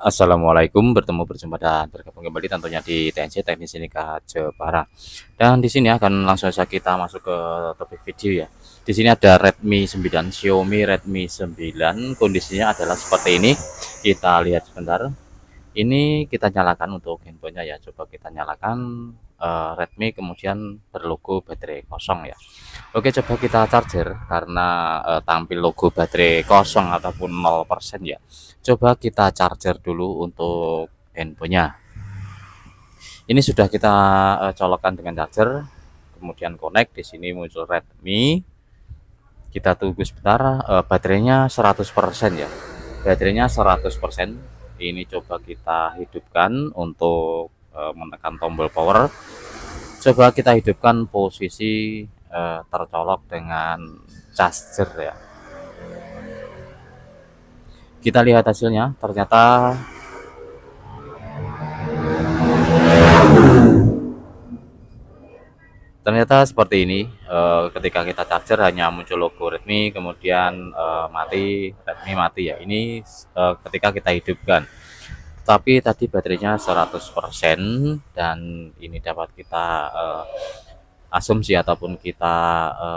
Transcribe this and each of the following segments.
Assalamualaikum, berjumpa dan bergabung kembali tentunya di TNC Teknik Sinika Jepara. Dan di sini akan langsung saja kita masuk ke topik video ya. Di sini ada Redmi 9, Xiaomi Redmi 9. Kondisinya adalah seperti ini. Kita lihat sebentar. Ini kita nyalakan untuk handphonenya ya. Coba kita nyalakan Redmi, kemudian berlogo baterai kosong ya. Oke, coba kita charger karena tampil logo baterai kosong ataupun 0% ya. Coba kita charger dulu untuk handphonenya. Ini sudah kita colokkan dengan charger, kemudian connect. Di sini muncul Redmi. Kita tunggu sebentar, baterainya 100% ya. Baterainya 100%. Ini coba kita hidupkan untuk menekan tombol power. Coba kita hidupkan posisi tercolok dengan charger ya. Kita lihat hasilnya, ternyata seperti ini. Ketika kita charger hanya muncul logo Redmi, kemudian mati, Redmi mati ya. Ini ketika kita hidupkan. Tapi tadi baterainya 100% dan ini dapat kita asumsi ataupun kita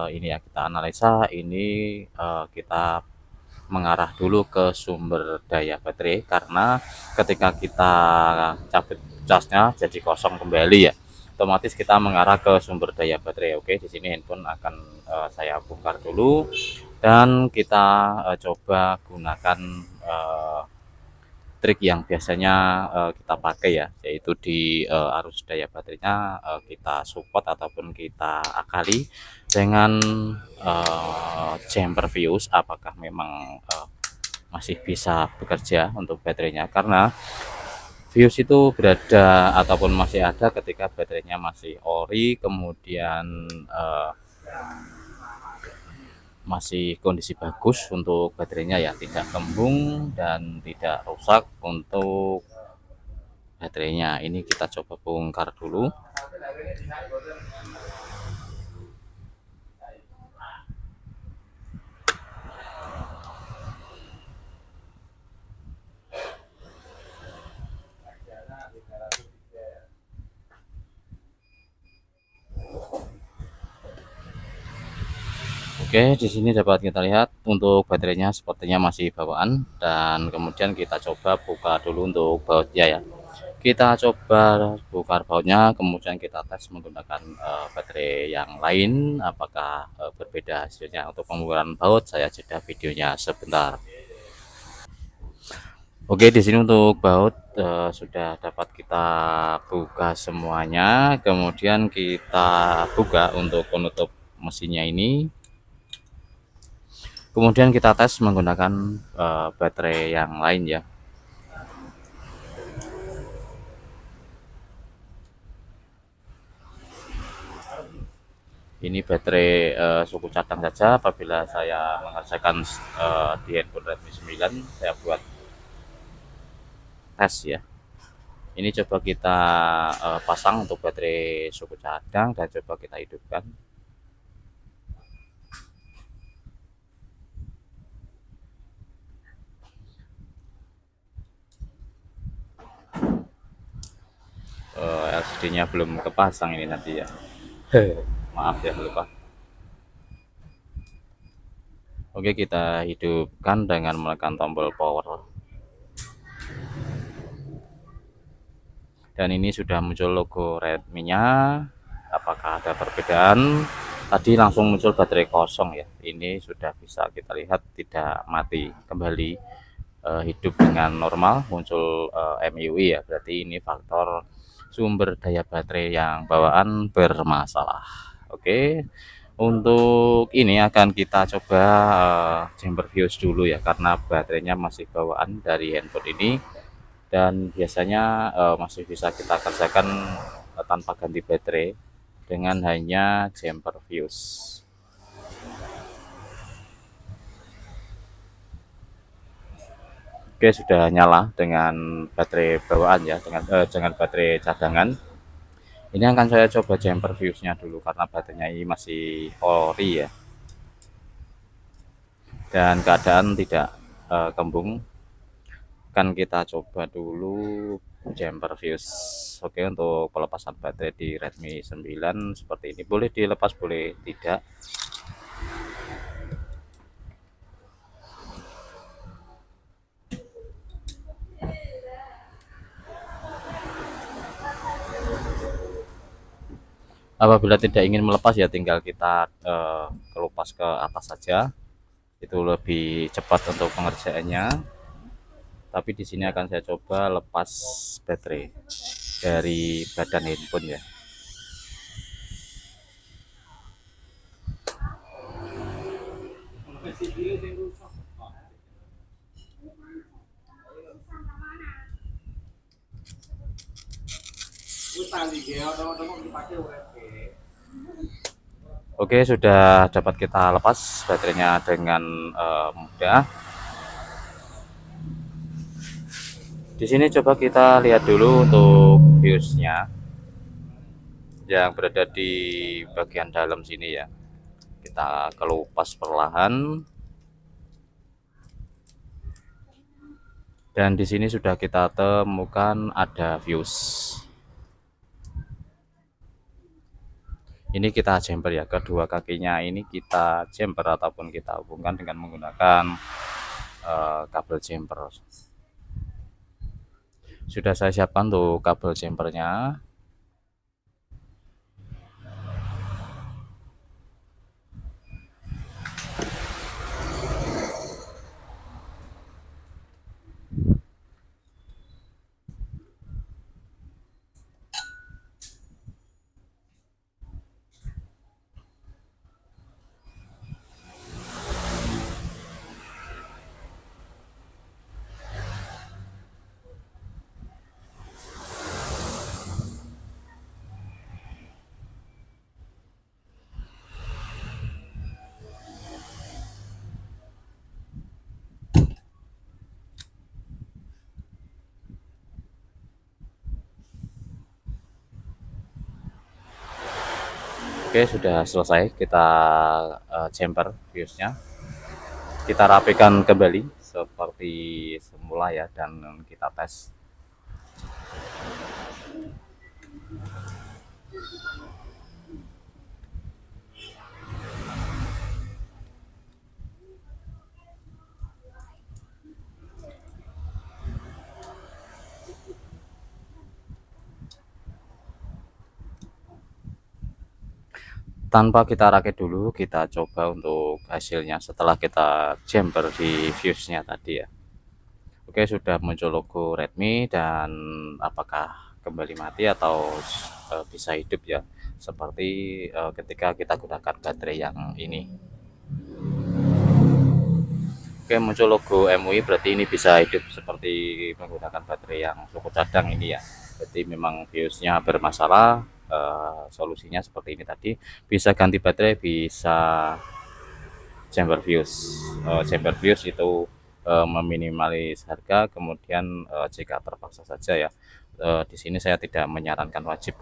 ini ya, kita analisa ini kita mengarah dulu ke sumber daya baterai, karena ketika kita cabut casnya jadi kosong kembali ya, otomatis kita mengarah ke sumber daya baterai. Oke, di sini handphone akan saya bongkar dulu dan kita coba gunakan trik yang biasanya kita pakai ya, yaitu di arus daya baterainya kita support ataupun kita akali dengan jumper fuse, apakah memang masih bisa bekerja untuk baterainya, karena fuse itu berada ataupun masih ada ketika baterainya masih ori, kemudian masih kondisi bagus untuk baterainya ya, tidak kembung dan tidak rusak untuk baterainya. Ini kita coba bongkar dulu. Oke, di sini dapat kita lihat untuk baterainya sepertinya masih bawaan, dan kemudian kita coba buka dulu untuk bautnya ya. Kita coba buka bautnya, kemudian kita tes menggunakan baterai yang lain, apakah berbeda hasilnya. Untuk pembukaan baut saya jeda videonya sebentar. Oke, di sini untuk baut sudah dapat kita buka semuanya, kemudian kita buka untuk penutup mesinnya ini. Kemudian kita tes menggunakan baterai yang lain ya. Ini baterai suku cadang saja. Apabila saya mengerjakan di handphone Redmi 9, saya buat tes ya. Ini coba kita pasang untuk baterai suku cadang dan coba kita hidupkan. LCD-nya belum kepasang ini nanti ya. Maaf ya, lupa. Oke, kita hidupkan dengan menekan tombol power. Dan ini sudah muncul logo Redmi-nya. Apakah ada perbedaan? Tadi langsung muncul baterai kosong ya. Ini sudah bisa kita lihat tidak mati kembali, hidup dengan normal, muncul MIUI ya. Berarti ini faktor sumber daya baterai yang bawaan bermasalah. Oke. Untuk ini akan kita coba jumper fuse dulu ya, karena baterainya masih bawaan dari handphone ini dan biasanya masih bisa kita kerjakan tanpa ganti baterai dengan hanya jumper fuse. Oke, sudah nyala dengan baterai bawaan ya, dengan baterai cadangan. Ini akan saya coba jumper fuse-nya dulu karena baterainya ini masih ori ya, dan keadaan tidak kembung. akan kita coba dulu jumper fuse. Oke, untuk pelepasan baterai di Redmi 9 seperti ini, boleh dilepas boleh tidak. Apabila tidak ingin melepas ya tinggal kita kelupas ke atas saja, itu lebih cepat untuk pengerjaannya. Tapi di sini akan saya coba lepas baterai dari badan handphone ya. Oke, sudah dapat kita lepas baterainya dengan mudah. Di sini coba kita lihat dulu untuk fuse-nya yang berada di bagian dalam sini ya. Kita kelupas perlahan. Dan di sini sudah kita temukan ada fuse. Ini kita jumper ya, kedua kakinya ini kita jumper ataupun kita hubungkan dengan menggunakan kabel jumper. Sudah saya siapkan untuk kabel jumpernya. Oke, sudah selesai kita jumper fuse-nya. Kita rapikan kembali seperti semula ya, dan kita tes. Tanpa kita rakit dulu, kita coba untuk hasilnya setelah kita jumper di fuse-nya tadi ya. Oke, sudah muncul logo Redmi, dan apakah kembali mati atau bisa hidup ya, seperti ketika kita gunakan baterai yang ini. Oke, muncul logo MUI, berarti ini bisa hidup seperti menggunakan baterai yang suku cadang ini ya. Jadi memang fuse-nya bermasalah. Solusinya seperti ini tadi, bisa ganti baterai, bisa jumper fuse. Jumper fuse itu meminimalis harga, kemudian jika terpaksa saja ya, di sini saya tidak menyarankan wajib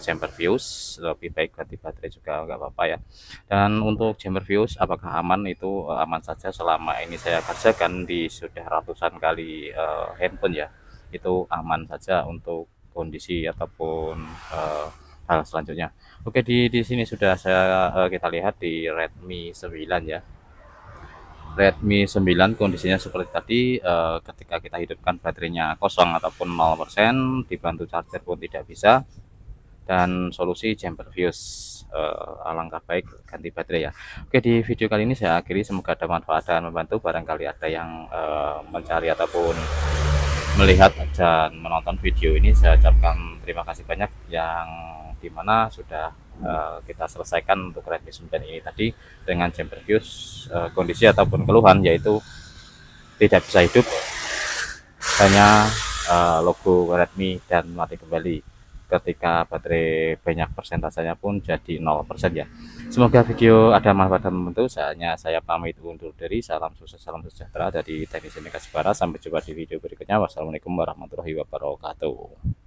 jumper fuse, lebih baik ganti baterai juga nggak apa-apa ya. Dan untuk jumper fuse apakah aman, itu aman saja selama ini saya kerjakan di sudah ratusan kali handphone ya, itu aman saja untuk kondisi ataupun hal selanjutnya. Oke, di sini sudah kita lihat di Redmi 9 ya. Redmi 9 kondisinya seperti tadi, ketika kita hidupkan baterainya kosong ataupun 0%, dibantu charger pun tidak bisa, dan solusi jumper fuse. Alangkah baik ganti baterai ya. Oke, di video kali ini saya akhiri, semoga ada manfaat dan membantu. Barangkali ada yang mencari ataupun melihat dan menonton video ini, saya ucapkan terima kasih banyak, yang dimana sudah kita selesaikan untuk Redmi 9 ini tadi dengan jumper fuse. Kondisi ataupun keluhan yaitu tidak bisa hidup, hanya logo Redmi dan mati kembali. Ketika baterai banyak persentasenya pun jadi 0% ya. Semoga video ada manfaat dan membantu. Saya pamit undur diri. Salam sukses, salam sejahtera dari Teknisi Mega Jepara. Sampai jumpa di video berikutnya. Wassalamualaikum warahmatullahi wabarakatuh.